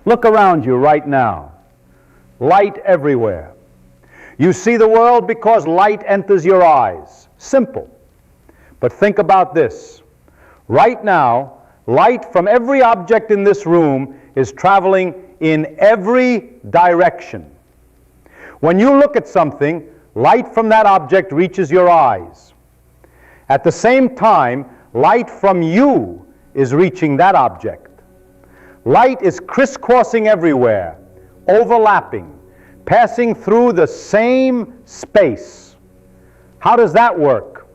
Look around you right now. Light everywhere. You see the world because light enters your eyes. Simple. But think about this. Right now, light from every object in this room is traveling in every direction. When you look at something, light from that object reaches your eyes. At the same time, light from you is reaching that object. Light is crisscrossing everywhere, overlapping, passing through the same space. How does that work?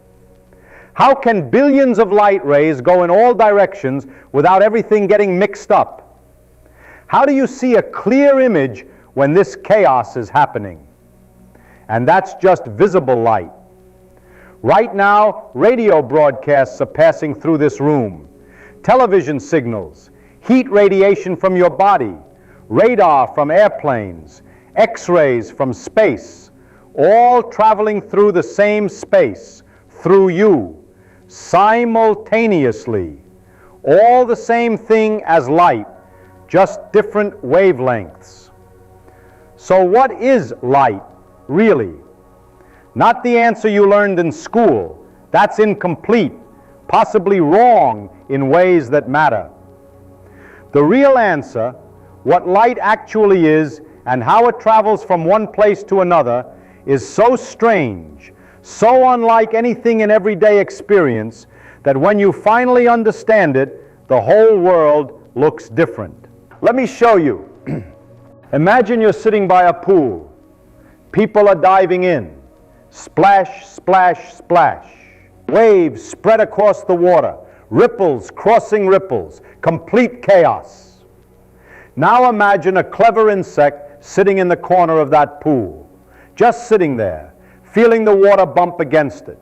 How can billions of light rays go in all directions without everything getting mixed up? How do you see a clear image when this chaos is happening? And that's just visible light. Right now, radio broadcasts are passing through this room. Television signals, heat radiation from your body, radar from airplanes, X-rays from space, all traveling through the same space, through you, simultaneously. All the same thing as light, just different wavelengths. So what is light, really? Not the answer you learned in school. That's incomplete, possibly wrong in ways that matter. The real answer, what light actually is and how it travels from one place to another, is so strange, so unlike anything in everyday experience, that when you finally understand it, the whole world looks different. Let me show you. Imagine you're sitting by a pool. People are diving in. Splash, splash, splash. Waves spread across the water. Ripples crossing ripples. Complete chaos. Now imagine a clever insect sitting in the corner of that pool. Just sitting there, feeling the water bump against it.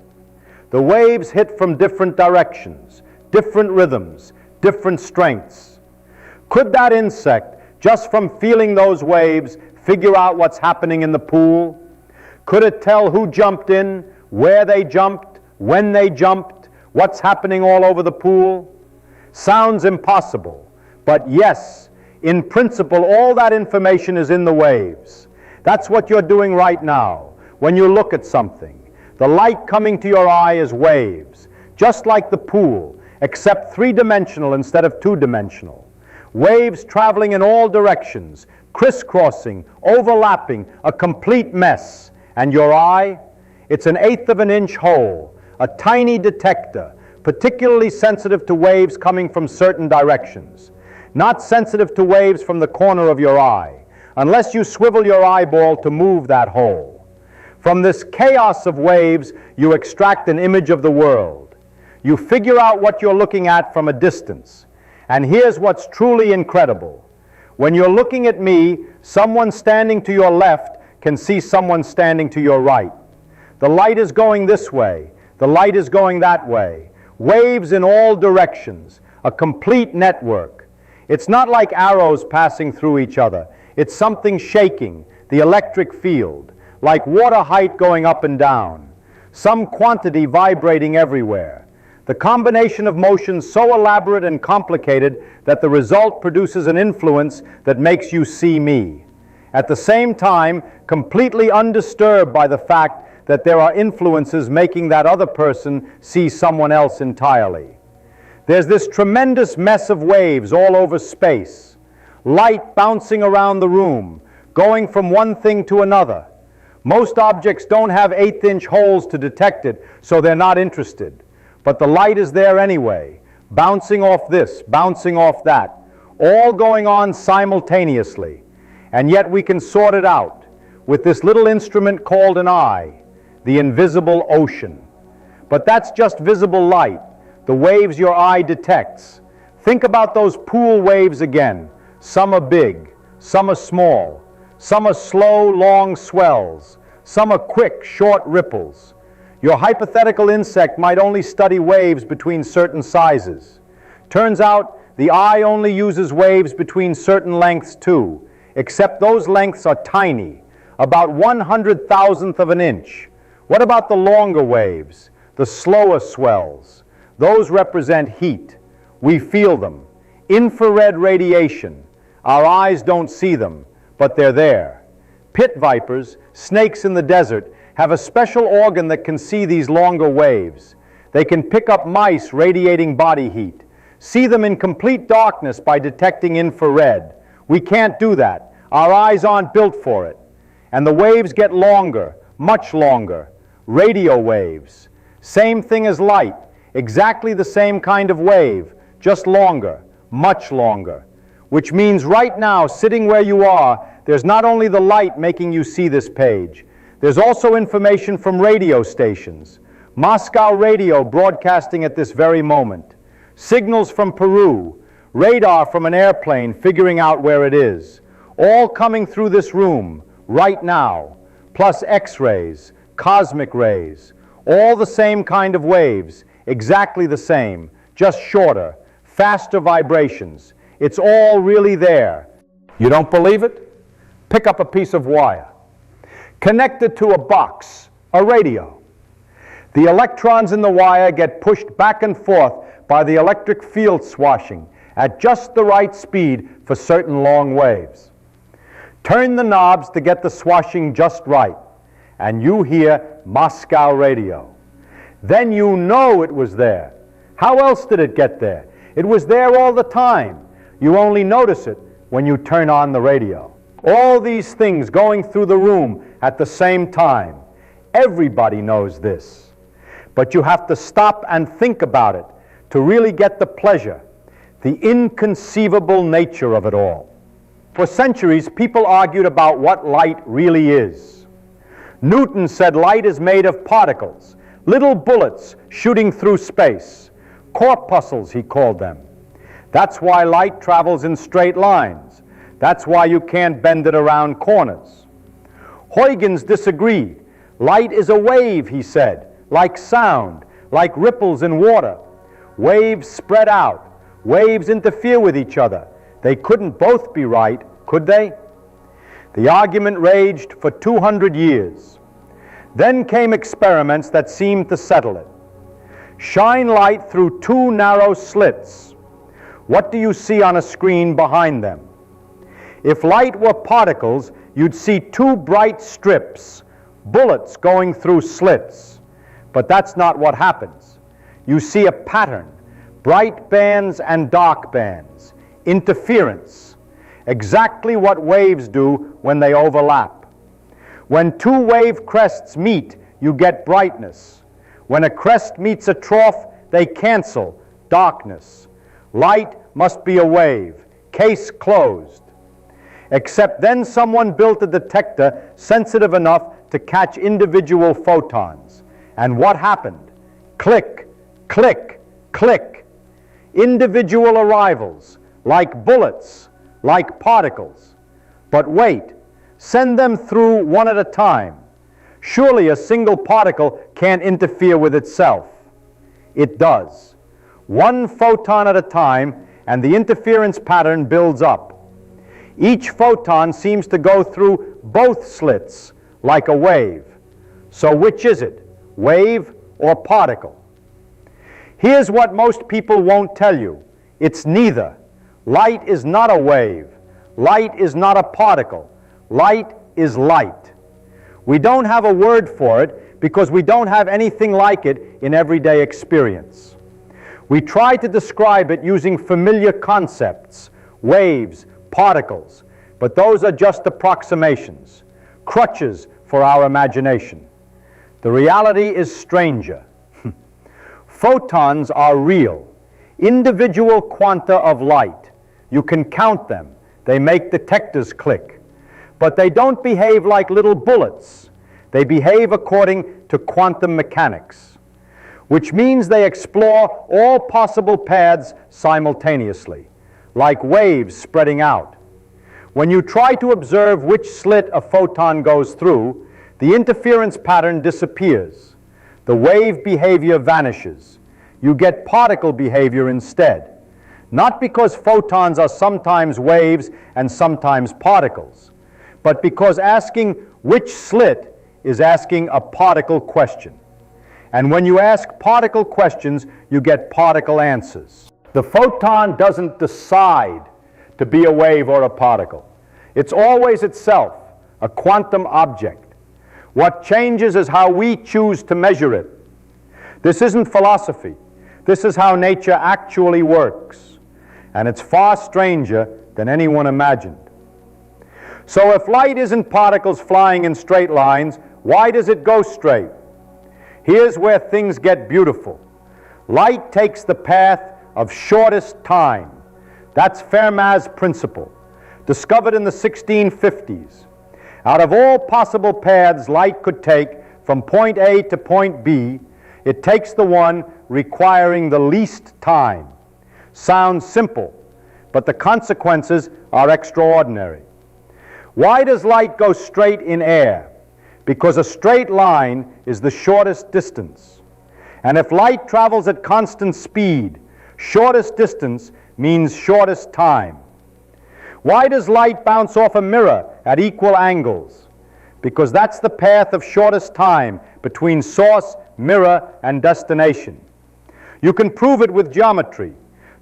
The waves hit from different directions, different rhythms, different strengths. Could that insect, just from feeling those waves, figure out what's happening in the pool? Could it tell who jumped in, where they jumped, when they jumped, what's happening all over the pool? Sounds impossible, but yes, in principle, all that information is in the waves. That's what you're doing right now when you look at something. The light coming to your eye is waves, just like the pool, except three-dimensional instead of two-dimensional. Waves traveling in all directions, crisscrossing, overlapping, a complete mess. And your eye? It's an eighth of an inch hole, a tiny detector, particularly sensitive to waves coming from certain directions. Not sensitive to waves from the corner of your eye, unless you swivel your eyeball to move that hole. From this chaos of waves, you extract an image of the world. You figure out what you're looking at from a distance. And here's what's truly incredible. When you're looking at me, someone standing to your left can see someone standing to your right. The light is going this way. The light is going that way. Waves in all directions. A complete network. It's not like arrows passing through each other. It's something shaking, the electric field, like water height going up and down. Some quantity vibrating everywhere. The combination of motions so elaborate and complicated that the result produces an influence that makes you see me. At the same time, completely undisturbed by the fact that there are influences making that other person see someone else entirely. There's this tremendous mess of waves all over space, light bouncing around the room, going from one thing to another. Most objects don't have eighth-inch holes to detect it, so they're not interested. But the light is there anyway, bouncing off this, bouncing off that, all going on simultaneously. And yet we can sort it out with this little instrument called an eye, the invisible ocean. But that's just visible light, the waves your eye detects. Think about those pool waves again. Some are big, some are small, some are slow, long swells, some are quick, short ripples. Your hypothetical insect might only study waves between certain sizes. Turns out the eye only uses waves between certain lengths too, except those lengths are tiny, about 100,000th of an inch. What about the longer waves, the slower swells? Those represent heat. We feel them. Infrared radiation, Our eyes don't see them, but they're there. Pit vipers, snakes in the desert, have a special organ that can see these longer waves. They can pick up mice radiating body heat, see them in complete darkness by detecting infrared. We can't do that. Our eyes aren't built for it. And the waves get longer, much longer. Radio waves. Same thing as light. Exactly the same kind of wave, just longer, much longer. Which means right now, sitting where you are, there's not only the light making you see this page, there's also information from radio stations. Moscow radio broadcasting at this very moment. Signals from Peru, radar from an airplane figuring out where it is. All coming through this room, right now. Plus X-rays, cosmic rays. All the same kind of waves, exactly the same, just shorter, faster vibrations. It's all really there. You don't believe it? Pick up a piece of wire. Connect it to a box, a radio. The electrons in the wire get pushed back and forth by the electric field swashing at just the right speed for certain long waves. Turn the knobs to get the swashing just right, and you hear Moscow radio. Then you know it was there. How else did it get there? It was there all the time. You only notice it when you turn on the radio. All these things going through the room at the same time. Everybody knows this. But you have to stop and think about it to really get the pleasure, the inconceivable nature of it all. For centuries, people argued about what light really is. Newton said light is made of particles, little bullets shooting through space. Corpuscles, he called them. That's why light travels in straight lines. That's why you can't bend it around corners. Huygens disagreed. Light is a wave, he said, like sound, like ripples in water. Waves spread out. Waves interfere with each other. They couldn't both be right, could they? The argument raged for 200 years. Then came experiments that seemed to settle it. Shine light through two narrow slits. What do you see on a screen behind them? If light were particles, you'd see two bright strips, bullets going through slits. But that's not what happens. You see a pattern, bright bands and dark bands, interference, exactly what waves do when they overlap. When two wave crests meet, you get brightness. When a crest meets a trough, they cancel, darkness. Light must be a wave, case closed. Except then someone built a detector sensitive enough to catch individual photons. And what happened? Click, click, click. Individual arrivals, like bullets, like particles. But wait, send them through one at a time. Surely a single particle can't interfere with itself. It does. One photon at a time, and the interference pattern builds up. Each photon seems to go through both slits, like a wave. So which is it, wave or particle? Here's what most people won't tell you. It's neither. Light is not a wave. Light is not a particle. Light is light. We don't have a word for it because we don't have anything like it in everyday experience. We try to describe it using familiar concepts, waves, particles, but those are just approximations, crutches for our imagination. The reality is stranger. Photons are real, individual quanta of light. You can count them. They make detectors click. But they don't behave like little bullets. They behave according to quantum mechanics, which means they explore all possible paths simultaneously, like waves spreading out. When you try to observe which slit a photon goes through, the interference pattern disappears. The wave behavior vanishes. You get particle behavior instead. Not because photons are sometimes waves and sometimes particles, but because asking which slit is asking a particle question. And when you ask particle questions, you get particle answers. The photon doesn't decide to be a wave or a particle. It's always itself, a quantum object. What changes is how we choose to measure it. This isn't philosophy. This is how nature actually works. And it's far stranger than anyone imagined. So if light isn't particles flying in straight lines, why does it go straight? Here's where things get beautiful. Light takes the path of shortest time. That's Feynman's principle, discovered in the 1650s. Out of all possible paths light could take from point A to point B, it takes the one requiring the least time. Sounds simple, but the consequences are extraordinary. Why does light go straight in air? Because a straight line is the shortest distance. And if light travels at constant speed, shortest distance means shortest time. Why does light bounce off a mirror at equal angles? Because that's the path of shortest time between source, mirror, and destination. You can prove it with geometry.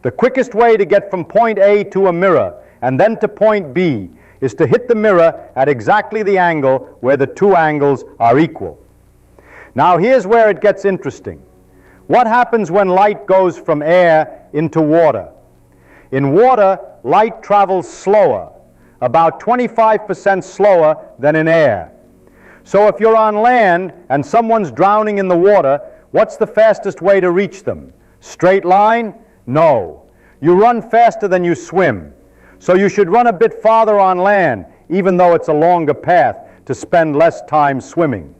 The quickest way to get from point A to a mirror and then to point B is to hit the mirror at exactly the angle where the two angles are equal. Now here's where it gets interesting. What happens when light goes from air into water? In water, light travels slower, about 25% slower than in air. So if you're on land and someone's drowning in the water, what's the fastest way to reach them? Straight line? No. You run faster than you swim. So you should run a bit farther on land, even though it's a longer path, to spend less time swimming.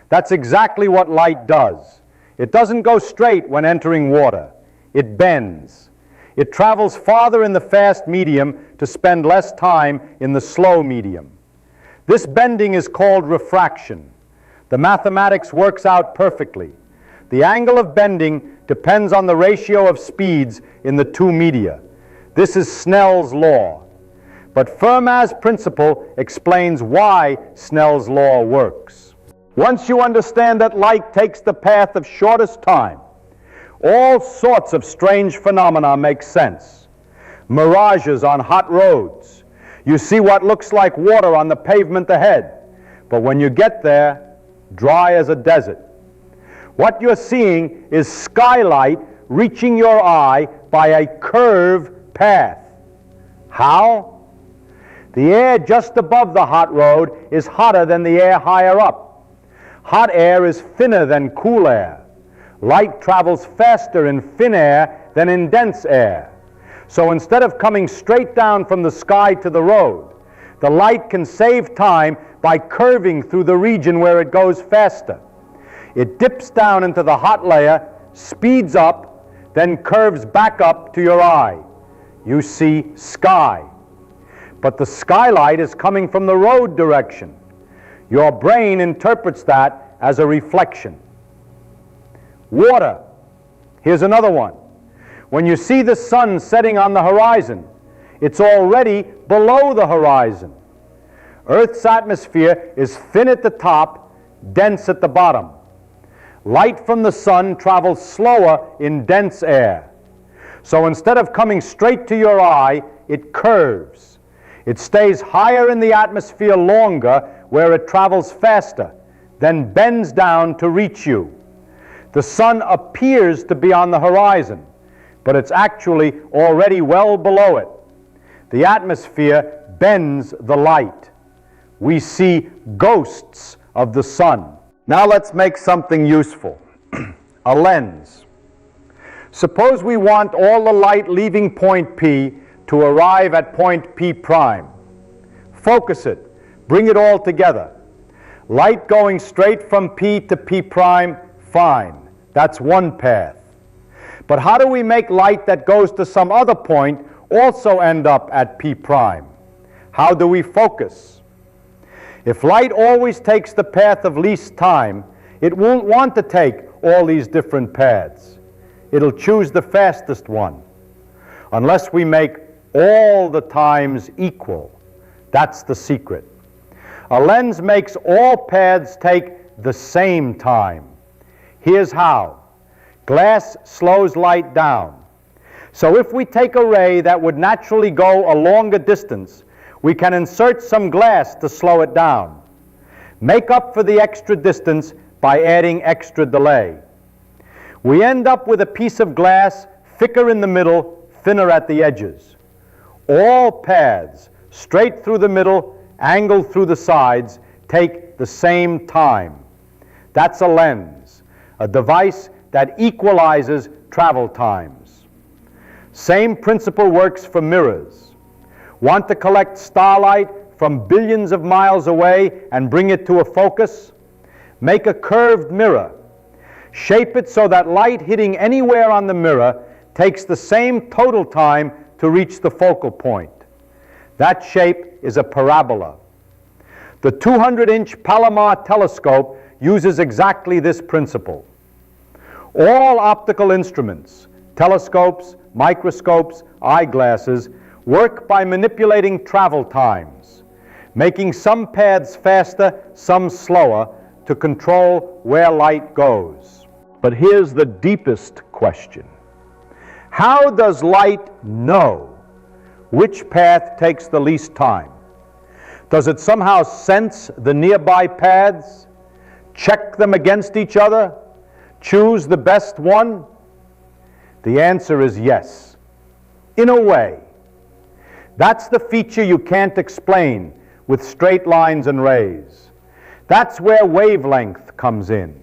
That's exactly what light does. It doesn't go straight when entering water. It bends. It travels farther in the fast medium to spend less time in the slow medium. This bending is called refraction. The mathematics works out perfectly. The angle of bending depends on the ratio of speeds in the two media. This is Snell's law. But Feynman's principle explains why Snell's law works. Once you understand that light takes the path of shortest time, all sorts of strange phenomena make sense. Mirages on hot roads. You see what looks like water on the pavement ahead, but when you get there, dry as a desert. What you're seeing is skylight reaching your eye by a curved path. How? The air just above the hot road is hotter than the air higher up. Hot air is thinner than cool air. Light travels faster in thin air than in dense air. So instead of coming straight down from the sky to the road, the light can save time by curving through the region where it goes faster. It dips down into the hot layer, speeds up, then curves back up to your eye. You see sky. But the skylight is coming from the road direction. Your brain interprets that as a reflection. Water. Here's another one. When you see the sun setting on the horizon, it's already below the horizon. Earth's atmosphere is thin at the top, dense at the bottom. Light from the sun travels slower in dense air. So instead of coming straight to your eye, it curves. It stays higher in the atmosphere longer, where it travels faster, then bends down to reach you. The sun appears to be on the horizon, but it's actually already well below it. The atmosphere bends the light. We see ghosts of the sun. Now let's make something useful. A lens. Suppose we want all the light leaving point P to arrive at point P prime. Focus it. Bring it all together. Light going straight from P to P prime, fine. That's one path. But how do we make light that goes to some other point also end up at P prime? How do we focus? If light always takes the path of least time, it won't want to take all these different paths. It'll choose the fastest one. Unless we make all the times equal. That's the secret. A lens makes all paths take the same time. Here's how. Glass slows light down. So if we take a ray that would naturally go a longer distance, we can insert some glass to slow it down. Make up for the extra distance by adding extra delay. We end up with a piece of glass thicker in the middle, thinner at the edges. All paths, straight through the middle, angled through the sides, take the same time. That's a lens, a device that equalizes travel times. Same principle works for mirrors. Want to collect starlight from billions of miles away and bring it to a focus? Make a curved mirror. Shape it so that light hitting anywhere on the mirror takes the same total time to reach the focal point. That shape is a parabola. The 200-inch Palomar telescope uses exactly this principle. All optical instruments, telescopes, microscopes, eyeglasses, work by manipulating travel times, making some paths faster, some slower, to control where light goes. But here's the deepest question. How does light know which path takes the least time? Does it somehow sense the nearby paths, check them against each other, choose the best one? The answer is yes, in a way. That's the feature you can't explain with straight lines and rays. That's where wavelength comes in.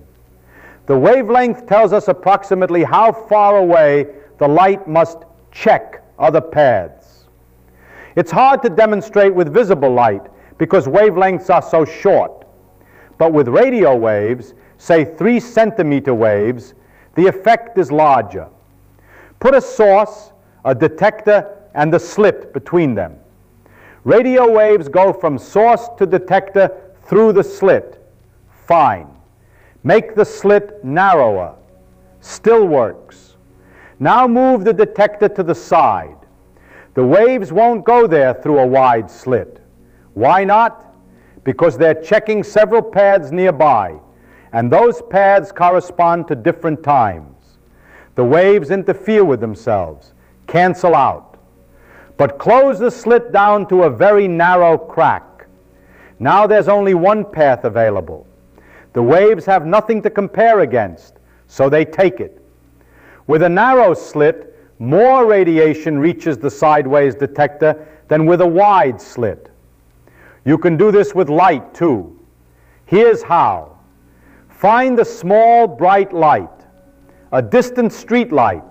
The wavelength tells us approximately how far away the light must check other paths. It's hard to demonstrate with visible light because wavelengths are so short. But with radio waves, say 3-centimeter waves, the effect is larger. Put a source, a detector, and a slit between them. Radio waves go from source to detector through the slit. Fine. Make the slit narrower. Still works. Now move the detector to the side. The waves won't go there through a wide slit. Why not? Because they're checking several paths nearby, and those paths correspond to different times. The waves interfere with themselves, cancel out. But close the slit down to a very narrow crack. Now there's only one path available. The waves have nothing to compare against, so they take it. With a narrow slit, more radiation reaches the sideways detector than with a wide slit. You can do this with light, too. Here's how. Find a small, bright light, a distant street light,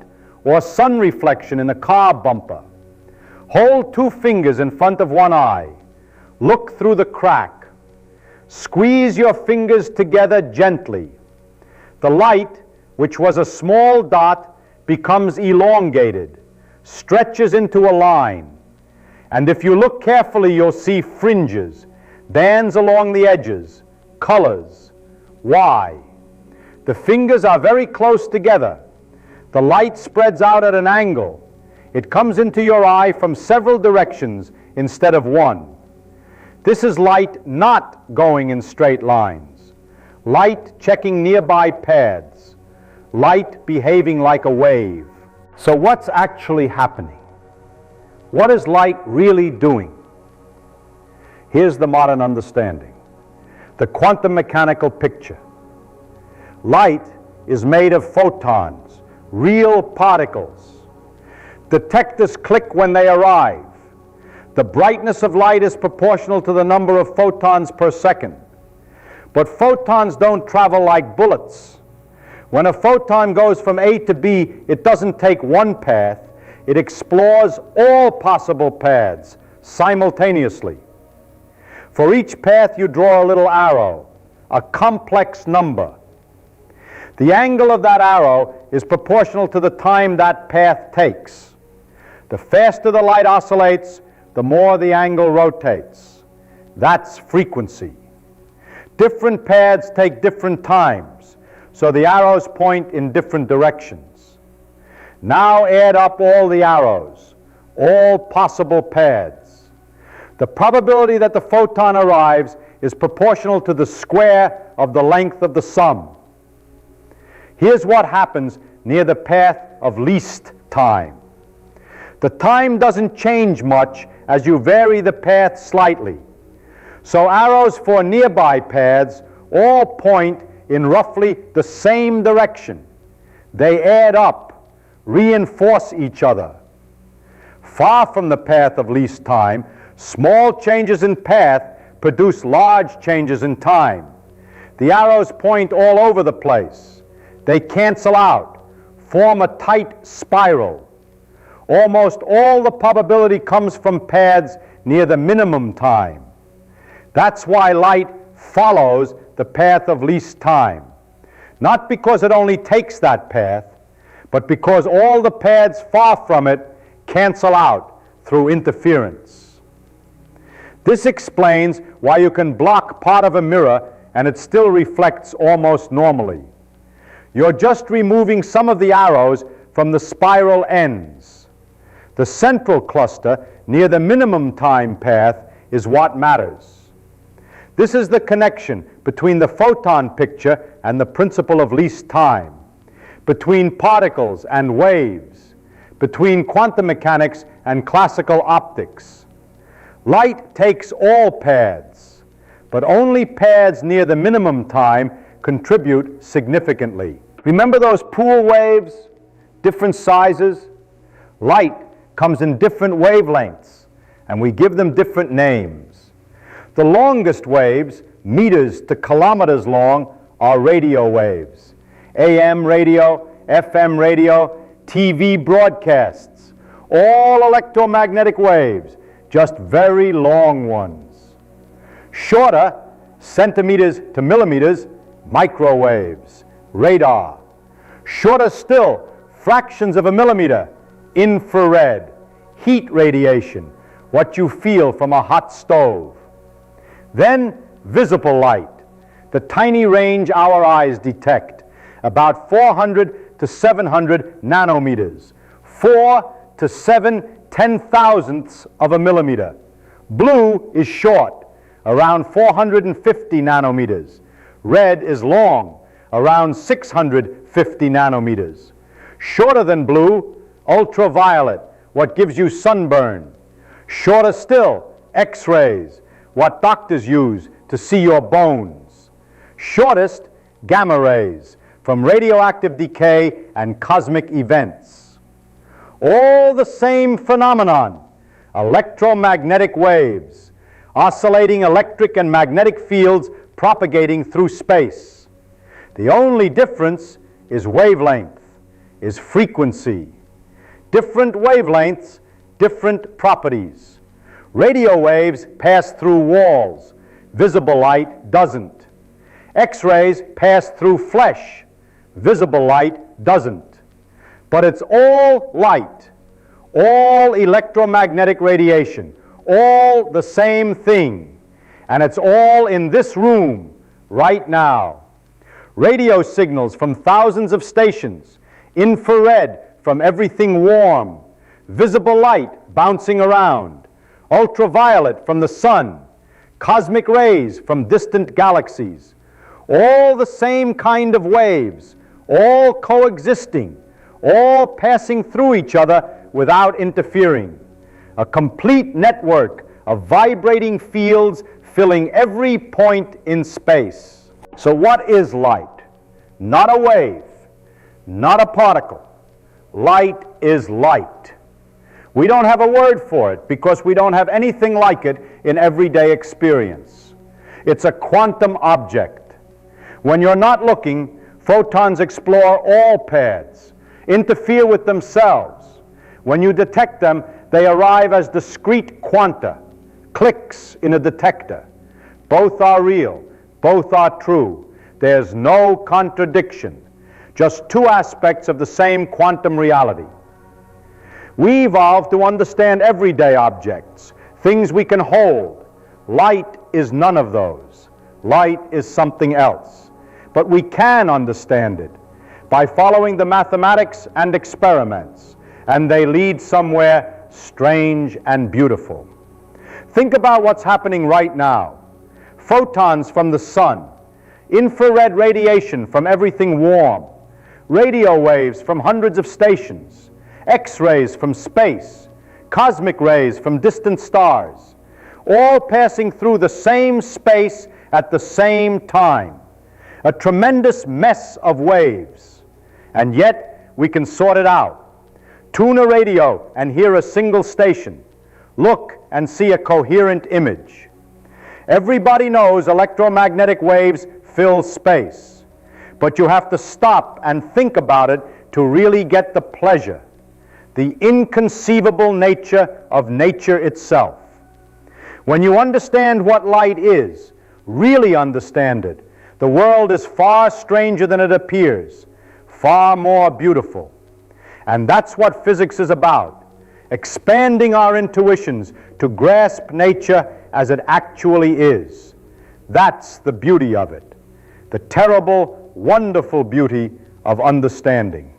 or sun reflection in a car bumper. Hold 2 fingers in front of one eye. Look through the crack. Squeeze your fingers together gently. The light, which was a small dot, becomes elongated, stretches into a line. And if you look carefully, you'll see fringes, bands along the edges, colors. Why? The fingers are very close together. The light spreads out at an angle. It comes into your eye from several directions instead of one. This is light not going in straight lines. Light checking nearby paths. Light behaving like a wave. So what's actually happening? What is light really doing? Here's the modern understanding. The quantum mechanical picture. Light is made of photons, real particles. Detectors click when they arrive. The brightness of light is proportional to the number of photons per second. But photons don't travel like bullets. When a photon goes from A to B, it doesn't take one path. It explores all possible paths simultaneously. For each path you draw a little arrow, a complex number. The angle of that arrow is proportional to the time that path takes. The faster the light oscillates, the more the angle rotates. That's frequency. Different paths take different times, so the arrows point in different directions. Now add up all the arrows, all possible paths. The probability that the photon arrives is proportional to the square of the length of the sum. Here's what happens near the path of least time. The time doesn't change much as you vary the path slightly. So arrows for nearby paths all point in roughly the same direction. They add up, reinforce each other. Far from the path of least time, small changes in path produce large changes in time. The arrows point all over the place. They cancel out, form a tight spiral. Almost all the probability comes from paths near the minimum time. That's why light follows the path of least time. Not because it only takes that path, but because all the paths far from it cancel out through interference. This explains why you can block part of a mirror and it still reflects almost normally. You're just removing some of the arrows from the spiral ends. The central cluster near the minimum time path is what matters. This is the connection between the photon picture and the principle of least time, between particles and waves, between quantum mechanics and classical optics. Light takes all paths, but only paths near the minimum time contribute significantly. Remember those pool waves? Different sizes? Light comes in different wavelengths, and we give them different names. The longest waves, meters to kilometers long, are radio waves. AM radio, FM radio, TV broadcasts, all electromagnetic waves, just very long ones. Shorter, centimeters to millimeters, microwaves, radar. Shorter still, fractions of a millimeter, infrared, heat radiation, what you feel from a hot stove. Then visible light, the tiny range our eyes detect, about 400 to 700 nanometers, 4 to 7 ten-thousandths of a millimeter. Blue is short, around 450 nanometers. Red is long, around 650 nanometers. Shorter than blue, ultraviolet, what gives you sunburn. Shorter still, X-rays, what doctors use to see your bones. Shortest, gamma rays, from radioactive decay and cosmic events. All the same phenomenon, electromagnetic waves, oscillating electric and magnetic fields propagating through space. The only difference is wavelength, is frequency. Different wavelengths, different properties. Radio waves pass through walls. Visible light doesn't. X-rays pass through flesh. Visible light doesn't. But it's all light, all electromagnetic radiation, all the same thing. And it's all in this room right now. Radio signals from thousands of stations, infrared from everything warm, visible light bouncing around, ultraviolet from the sun, cosmic rays from distant galaxies, all the same kind of waves, all coexisting, all passing through each other without interfering. A complete network of vibrating fields filling every point in space. So what is light? Not a wave, not a particle. Light is light. We don't have a word for it because we don't have anything like it in everyday experience. It's a quantum object. When you're not looking, photons explore all paths, interfere with themselves. When you detect them, they arrive as discrete quanta, clicks in a detector. Both are real, both are true. There's no contradiction, just two aspects of the same quantum reality. We evolved to understand everyday objects, things we can hold. Light is none of those. Light is something else. But we can understand it by following the mathematics and experiments, and they lead somewhere strange and beautiful. Think about what's happening right now. Photons from the sun, infrared radiation from everything warm, radio waves from hundreds of stations, X-rays from space, cosmic rays from distant stars, all passing through the same space at the same time. A tremendous mess of waves. And yet, we can sort it out. Tune a radio and hear a single station. Look and see a coherent image. Everybody knows electromagnetic waves fill space. But you have to stop and think about it to really get the pleasure, the inconceivable nature of nature itself. When you understand what light is, really understand it, the world is far stranger than it appears, far more beautiful. And that's what physics is about, expanding our intuitions to grasp nature as it actually is. That's the beauty of it, the terrible, wonderful beauty of understanding.